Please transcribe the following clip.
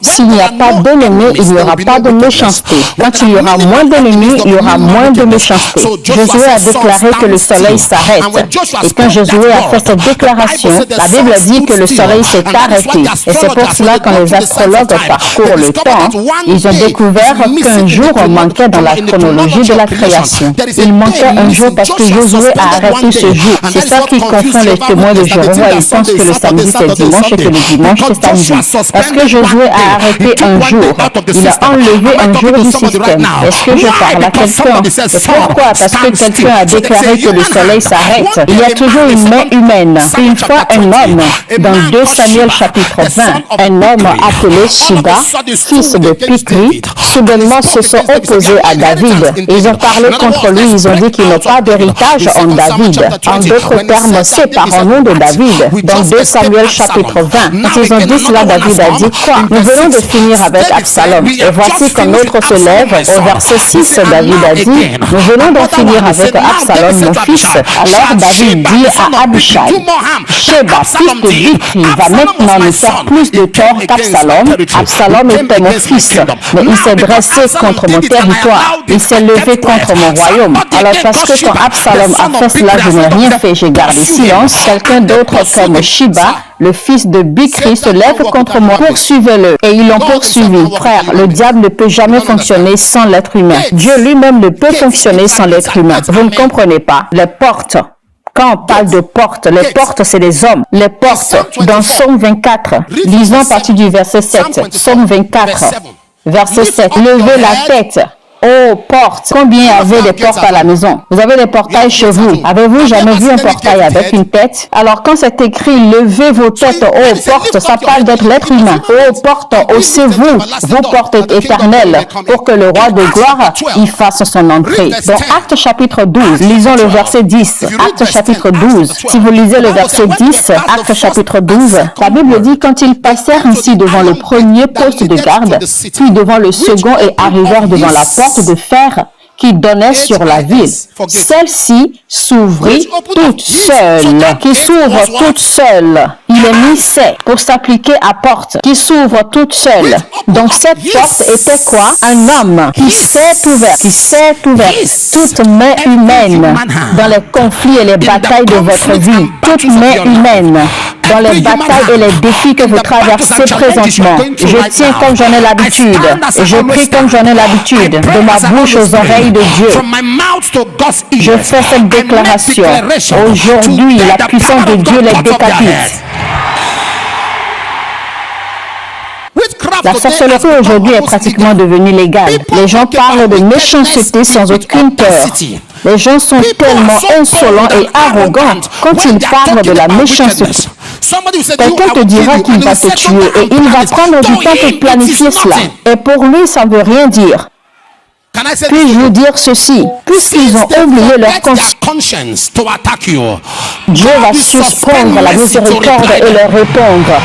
s'il n'y a pas d'ennemis, il n'y aura pas de méchanceté. Quand il y aura moins d'ennemis, il y aura moins de méchanceté. Josué a déclaré que le soleil s'arrête. Et quand Josué a fait cette déclaration, la Bible dit que le soleil s'est arrêté. Et c'est pour cela, quand les astrologues parcourent le temps, ils ont découvert qu'un jour manquait dans la chronologie de la création. Il manquait un jour parce que Josué a arrêté ce jour. C'est ça qui confond les témoins de Jéhovah. Ils pensent que le samedi c'est dimanche et que le dimanche c'est samedi. Parce que Josué a arrêté un jour. Il a enlevé un jour du système. Est-ce que je parle à quelqu'un? Et pourquoi? Parce que quelqu'un a déclaré que le soleil s'arrête. Il y a toujours une main humaine. Une fois un homme, dans 2 Samuel chapitre 20, un homme appelé Shiba, fils de Bichri, soudainement se sont opposés à David. Ils ont parlé contre lui, ils ont dit qu'il n'a pas d'héritage en David. En d'autres termes, séparons-nous de David. Dans 2 Samuel chapitre 20, quand ils ont dit cela, David a dit quoi? Nous venons de finir avec Absalom. Et voici qu'un autre se lève. Au verset 6, David a dit, nous venons d'en finir avec Absalom, mon fils. Alors David dit à Abishai, Sheba, fils de Bichri, va maintenant nous faire plus de tort qu'Absalom. Absalom était mon fils, mais il s'est dressé contre mon territoire. Il s'est levé contre mon royaume. Alors parce que quand Absalom a fait cela, je n'ai rien fait, j'ai gardé silence. Quelqu'un d'autre comme Shiba, le fils de Bichri, se lève contre moi. Poursuivez-le. Et ils l'ont poursuivi. Frère, le diable ne peut jamais fonctionner sans l'être humain. Dieu lui-même ne peut fonctionner sans l'être humain. Vous ne comprenez pas. Les portes. Quand on parle de portes, les portes, c'est les hommes. Les portes, dans Psaume 24, lisons à partir du verset 7. Psaume 24, verset 7. Levez la tête. Oh, portes! Combien y avait des portes à la maison? Vous avez des portails chez vous. Avez-vous jamais vu un portail avec une tête? Alors, quand c'est écrit, levez vos têtes, oh, portes, ça parle d'être l'être humain. Oh, portes, haussez-vous, vos portes éternelles, pour que le roi de gloire y fasse son entrée. Dans Actes chapitre 12, lisons le verset 10. Actes chapitre 12. Si vous lisez le verset 10, Actes chapitre 12, la Bible dit, quand ils passèrent ainsi devant le premier poste de garde, puis devant le second et arrivèrent devant la porte de fer qui donnait sur la ville. Celle-ci s'ouvrit toute seule. Qui s'ouvre toute seule. Il est mis c'est pour s'appliquer à porte. Qui s'ouvre toute seule. Donc cette porte était quoi? Un homme qui s'est ouvert. Qui s'est ouvert. Toute main humaine dans les conflits et les batailles de votre vie. Toute main humaine dans les batailles et les défis que vous traversez présentement. Je tiens comme j'en ai l'habitude. Et je prie comme j'en ai l'habitude. De ma bouche aux oreilles de Dieu. Je fais cette déclaration. Aujourd'hui, la puissance de Dieu les décapite. La sorcellerie aujourd'hui est pratiquement devenue légale. Les gens parlent de méchanceté sans aucune peur. Les gens sont tellement insolents et arrogants quand ils parlent de la méchanceté. Quelqu'un te dira qu'il va te tuer et il va prendre du temps pour planifier cela. Et pour lui, ça ne veut rien dire. Puis-je vous dire ceci, puisqu'ils ont oublié leur conscience, Dieu va suspendre la miséricorde et leur répondre.